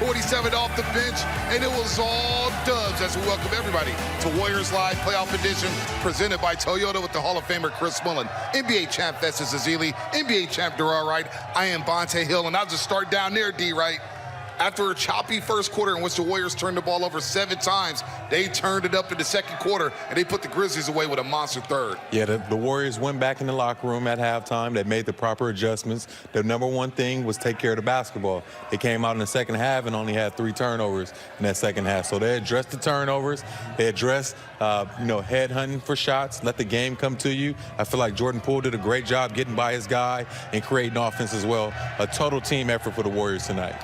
47 off the bench, and it was all dubs as we welcome everybody to Warriors Live Playoff Edition, presented by Toyota with the Hall of Famer Chris Mullin, NBA champ Festus Ezeli, NBA champ Darrell Wright. I am Bonte Hill, and I'll just start down there, D. Wright. After a choppy first quarter in which the Warriors turned the ball over 7 times, they turned it up in the second quarter, and they put the Grizzlies away with a monster third. Yeah, the Warriors went back in the locker room at halftime. They made the proper adjustments. The number one thing was take care of the basketball. They came out in the second half and only had 3 turnovers in that second half. So they addressed the turnovers. They addressed, head hunting for shots, let the game come to you. I feel like Jordan Poole did a great job getting by his guy and creating offense as well. A total team effort for the Warriors tonight.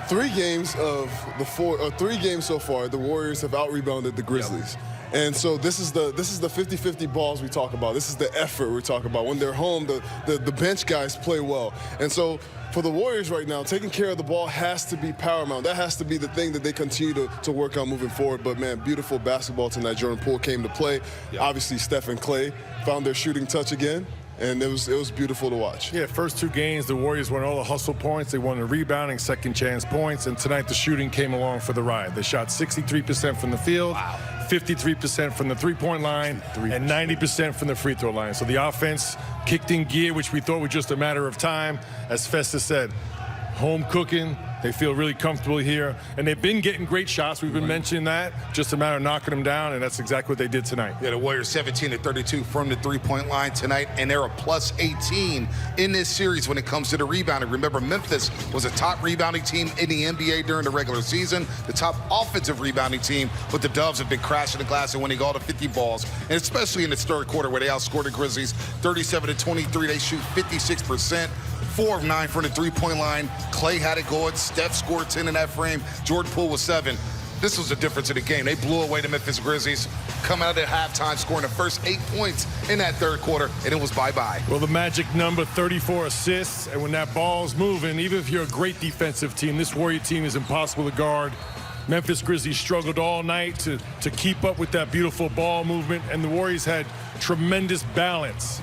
3 games of the 3 games so far, the Warriors have out-rebounded the Grizzlies. Yep. And so this is the 50-50 balls we talk about. This is the effort we talk about. When they're home, the bench guys play well. And so for the Warriors right now, taking care of the ball has to be paramount. That has to be the thing that they continue to work on moving forward. But, man, beautiful basketball tonight. Jordan Poole came to play. Yep. Obviously, Steph and Klay found their shooting touch again. And it was beautiful to watch. Yeah, first 2 games, the Warriors won all the hustle points. They won the rebounding, second chance points. And tonight, the shooting came along for the ride. They shot 63% from the field, wow, 53% from the three-point line, and 90% from the free throw line. So the offense kicked in gear, which we thought was just a matter of time. As Festus said, home cooking. They feel really comfortable here. And they've been getting great shots. We've been mentioning that. Just a matter of knocking them down, and that's exactly what they did tonight. Yeah, the Warriors 17-32 from the three-point line tonight, and they're a plus 18 in this series when it comes to the rebounding. Remember, Memphis was a top rebounding team in the NBA during the regular season, the top offensive rebounding team, but the Dubs have been crashing the glass and winning all the 50 balls, and especially in this third quarter where they outscored the Grizzlies 37-23. They shoot 56%. 4 of 9 from the three-point line. Klay had it going. Steph scored 10 in that frame. Jordan Poole was 7. This was the difference in the game. They blew away the Memphis Grizzlies, coming out at halftime, scoring the first 8 points in that third quarter, and it was bye-bye. Well, the magic number, 34 assists, and when that ball's moving, even if you're a great defensive team, this Warrior team is impossible to guard. Memphis Grizzlies struggled all night to keep up with that beautiful ball movement, and the Warriors had tremendous balance.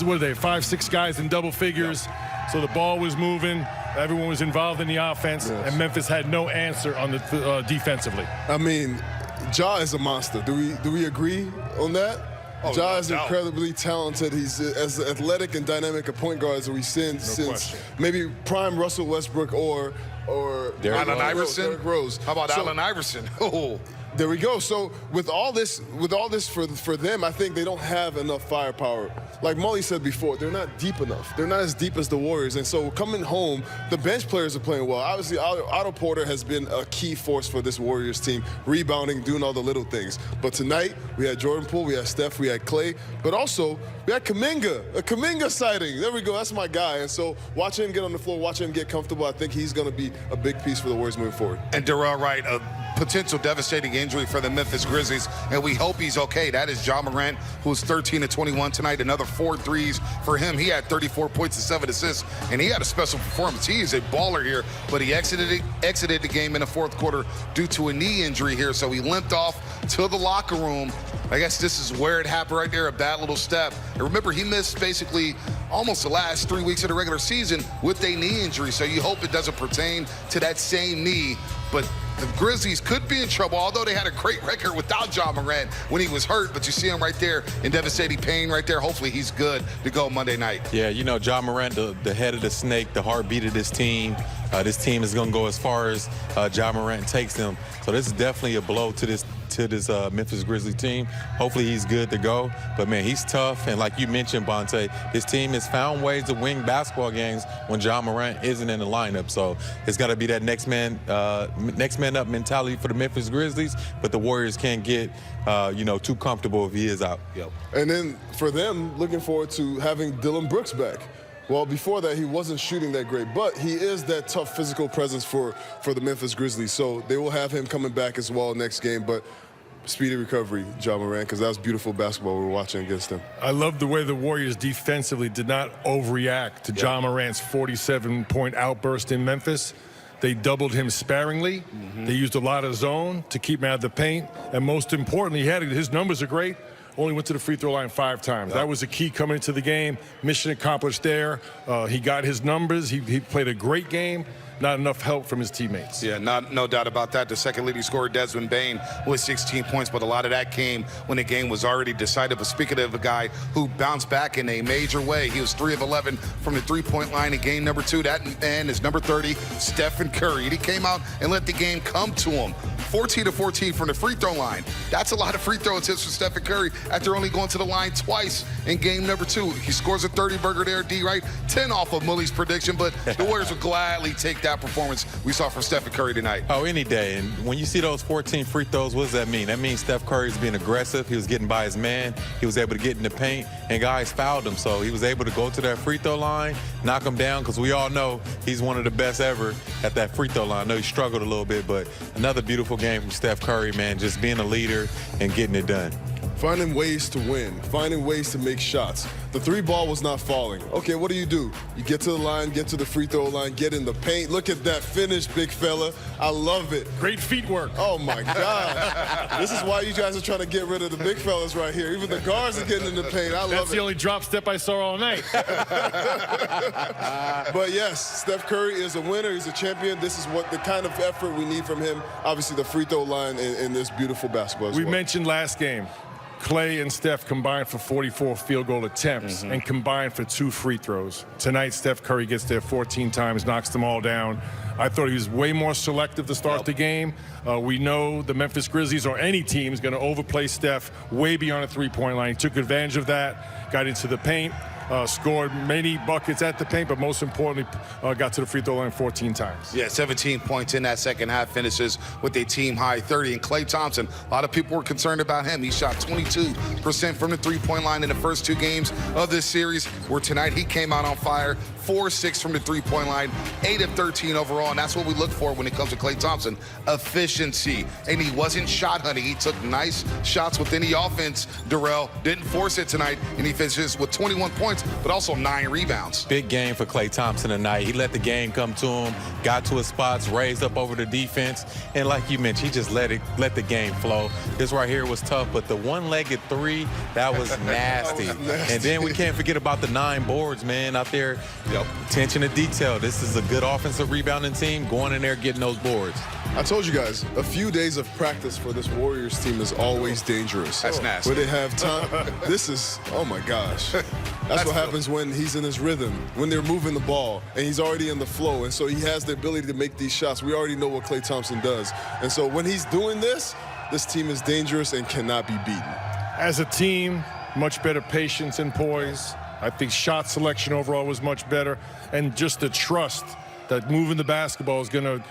What are they, 5-6 guys in double figures? Yep. So the ball was moving, everyone was involved in the offense, yes, and Memphis had no answer on the defensively. I mean, Ja is a monster. Do we agree on that? Oh, Ja is incredibly talented. He's as athletic and dynamic a point guard as we've seen since maybe prime Russell Westbrook or Allen Iverson. Derrick Rose. How about Allen Iverson? Oh. There we go. So with all this for them, I think they don't have enough firepower. Like Mully said before, they're not deep enough. They're not as deep as the Warriors. And so coming home, the bench players are playing well. Obviously, Otto Porter has been a key force for this Warriors team, rebounding, doing all the little things. But tonight, we had Jordan Poole, we had Steph, we had Klay, but also we had Kuminga, a Kuminga sighting. There we go. That's my guy. And so watching him get on the floor, watching him get comfortable, I think he's going to be a big piece for the Warriors moving forward. And Darrell Wright, a potential devastating injury for the Memphis Grizzlies, and we hope he's okay. That is Ja Morant, who's 13-21 tonight, another 4 threes for him. He had 34 points and 7 assists, and he had a special performance. He is a baller here, but he exited the game in the fourth quarter due to a knee injury here, so he limped off to the locker room. I guess this is where it happened right there, a bad little step. And remember, he missed basically almost the last 3 weeks of the regular season with a knee injury, so you hope it doesn't pertain to that same knee. But the Grizzlies could be in trouble, although they had a great record without Ja Morant when he was hurt. But you see him right there in devastating pain right there. Hopefully he's good to go Monday night. Yeah, you know, Ja Morant, the head of the snake, the heartbeat of this team. This team is going to go as far as Ja Morant takes them. So this is definitely a blow to this Memphis Grizzlies team. Hopefully he's good to go. But, man, he's tough. And like you mentioned, Bonte, this team has found ways to win basketball games when Ja Morant isn't in the lineup. So it's got to be that next man up mentality for the Memphis Grizzlies. But the Warriors can't get, too comfortable if he is out. Yep. And then for them, looking forward to having Dillon Brooks back. Well, before that, he wasn't shooting that great, but he is that tough physical presence for the Memphis Grizzlies. So they will have him coming back as well next game. But speedy recovery, Ja Morant, because that was beautiful basketball we were watching against him. I love the way the Warriors defensively did not overreact to Ja Morant's 47-point outburst in Memphis. They doubled him sparingly. They used a lot of zone to keep him out of the paint. And most importantly, his numbers are great. only went to the free throw line 5 times. That was the key coming into the game. Mission accomplished there. He got his numbers. He played a great game. Not enough help from his teammates. Yeah, no doubt about that. The second leading scorer, Desmond Bane, with 16 points, but a lot of that came when the game was already decided. But speaking of a guy who bounced back in a major way, he was 3 of 11 from the three-point line in game number 2. That man is number 30, Stephen Curry. He came out and let the game come to him. 14 of 14 from the free throw line. That's a lot of free throw attempts for Stephen Curry after only going to the line twice in game number 2. He scores a 30-burger there, D, right? 10 off of Mully's prediction, but the Warriors will gladly take that performance we saw from Stephen Curry tonight. Oh, any day. And when you see those 14 free throws, what does that mean? That means Steph Curry's being aggressive. He was getting by his man. He was able to get in the paint, and guys fouled him. So he was able to go to that free throw line, knock him down, because we all know he's one of the best ever at that free throw line. I know he struggled a little bit, but another beautiful game from Steph Curry, man, just being a leader and getting it done. Finding ways to win, finding ways to make shots. The 3 ball was not falling. Okay, what do? You get to the line, get to the free throw line, get in the paint. Look at that finish, big fella. I love it. Great feet work. Oh, my God. This is why you guys are trying to get rid of the big fellas right here. Even the guards are getting in the paint. I love it. That's the only drop step I saw all night. But, yes, Steph Curry is a winner. He's a champion. This is what the kind of effort we need from him. Obviously, the free throw line in this beautiful basketball as We well. mentioned last game, Klay and Steph combined for 44 field goal attempts and combined for 2 free throws. Tonight, Steph Curry gets there 14 times, knocks them all down. I thought he was way more selective to start the game. We know the Memphis Grizzlies or any team is going to overplay Steph way beyond a three-point line. He took advantage of that, got into the paint, scored many buckets at the paint, but most importantly, got to the free throw line 14 times. Yeah, 17 points in that second half, finishes with a team-high 30. And Klay Thompson, a lot of people were concerned about him. He shot 22% from the three-point line in the first 2 games of this series, where tonight he came out on fire. 4-6 from the three-point line, 8 of 13 overall, and that's what we look for when it comes to Klay Thompson. Efficiency, and he wasn't shot hunting. He took nice shots within the offense, Darrell. Didn't force it tonight, and he finishes with 21 points, but also 9 rebounds. Big game for Klay Thompson tonight. He let the game come to him, got to his spots, raised up over the defense, and like you mentioned, he just let the game flow. This right here was tough, but the one-legged 3, that was nasty. And then we can't forget about the 9 boards, man, out there. Attention to detail. This is a good offensive rebounding team going in there getting those boards. I told you guys, a few days of practice for this Warriors team is always dangerous. That's nasty. Where they have time. This is, oh my gosh. That's what happens when he's in his rhythm, when they're moving the ball, and he's already in the flow. And so he has the ability to make these shots. We already know what Klay Thompson does. And so when he's doing this team is dangerous and cannot be beaten. As a team, much better patience and poise. I think shot selection overall was much better, and just the trust that moving the basketball is going to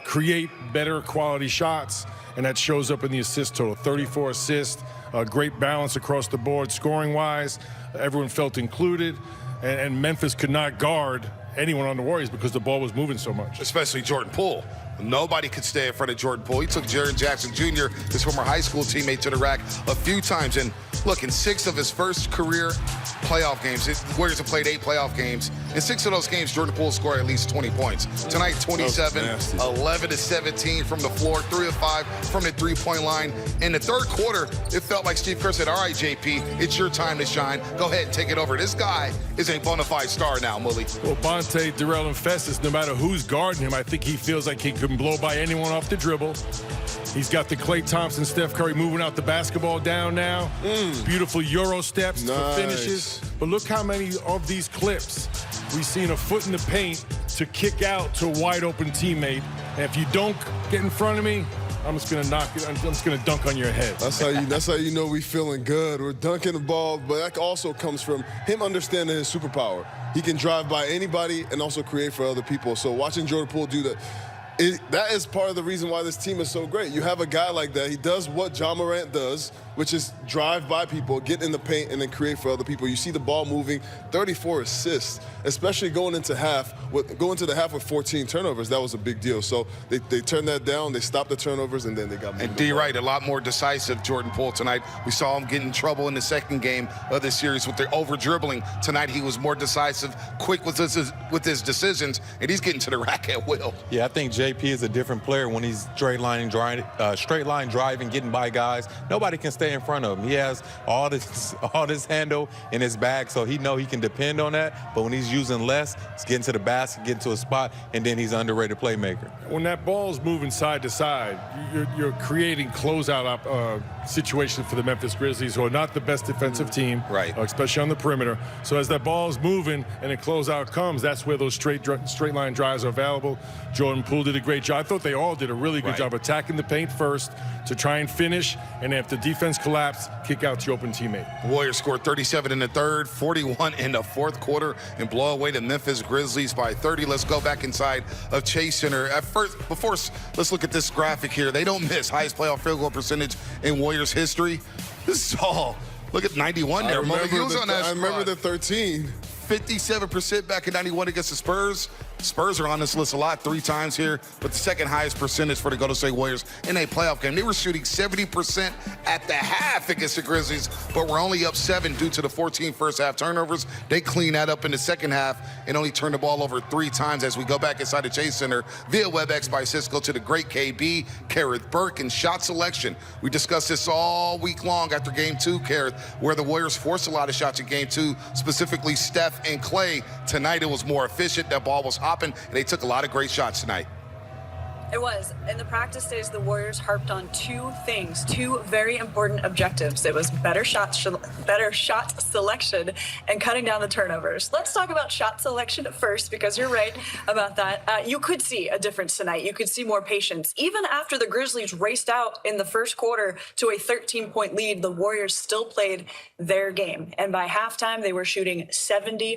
create better quality shots, and that shows up in the assist total. 34 assists, great balance across the board. Scoring-wise, everyone felt included, and Memphis could not guard anyone on the Warriors because the ball was moving so much. Especially Jordan Poole. Nobody could stay in front of Jordan Poole. He took Jaren Jackson Jr., his former high school teammate, to the rack a few times. And look, in 6 of his first career playoff games, his Warriors have played 8 playoff games. In 6 of those games, Jordan Poole scored at least 20 points. Tonight, 27, 11 to 17 from the floor, 3 of 5 from the three-point line. In the third quarter, it felt like Steve Kerr said, all right, JP, it's your time to shine. Go ahead and take it over. This guy is a bona fide star now, Mully. Well, Bonte, Darrell, and Festus, no matter who's guarding him, I think he feels like he can blow by anyone off the dribble. He's got the Klay Thompson, Steph Curry moving out the basketball down now. Beautiful Euro steps for finishes. But look how many of these clips we've seen a foot in the paint to kick out to a wide open teammate. And if you don't get in front of me, I'm just gonna knock it. I'm just gonna dunk on your head. That's how you know we feeling good. We're dunking the ball, but that also comes from him understanding his superpower. He can drive by anybody and also create for other people. So watching Jordan Poole do that, that is part of the reason why this team is so great. You have a guy like that. He does what Ja Morant does, which is drive by people, get in the paint, and then create for other people. You see the ball moving, 34 assists, especially going into the half with 14 turnovers. That was a big deal. So they turned that down, they stopped the turnovers, and then they got moving. And D. Wright, a lot more decisive, Jordan Poole, tonight. We saw him get in trouble in the second game of this series with the over-dribbling. Tonight, he was more decisive, quick with his decisions, and he's getting to the rack at will. Yeah, I think JP is a different player when he's straight line driving, getting by guys. Nobody can stay in front of him. He has all this handle in his bag, so he know he can depend on that. But when he's using less, it's getting to the basket, getting to a spot, and then he's an underrated playmaker. When that ball's moving side to side, you're creating closeout situations for the Memphis Grizzlies, who are not the best defensive team, right? Especially on the perimeter. So as that ball's moving and a closeout comes, that's where those straight line drives are available. Jordan Poole did a great job. I thought they all did a really good job attacking the paint first to try and finish, and if the defense collapsed, kick out to your open teammate. Warriors scored 37 in the third, 41 in the fourth quarter, and blow away the Memphis Grizzlies by 30. Let's go back inside of Chase Center. Let's look at this graphic here. They don't miss. Highest playoff field goal percentage in Warriors history. This is all. Look at 91 there. I remember the 13. 57% back in 91 against the Spurs. Spurs are on this list a lot, 3 times here, but the second highest percentage for the Golden State Warriors in a playoff game. They were shooting 70% at the half against the Grizzlies, but were only up 7 due to the 14 first half turnovers. They cleaned that up in the second half and only turned the ball over 3 times. As we go back inside the Chase Center via WebEx by Cisco to the great KB, Kareth Burke, and shot selection. We discussed this all week long after game 2, Kareth, where the Warriors forced a lot of shots in game 2, specifically Steph and Klay. Tonight it was more efficient. That ball was hopping, and they took a lot of great shots tonight. It was. In the practice days, the Warriors harped on 2 things, 2 very important objectives. It was better shot selection and cutting down the turnovers. Let's talk about shot selection first, because you're right about that. You could see a difference tonight. You could see more patience. Even after the Grizzlies raced out in the first quarter to a 13-point lead, the Warriors still played their game. And by halftime, they were shooting 70%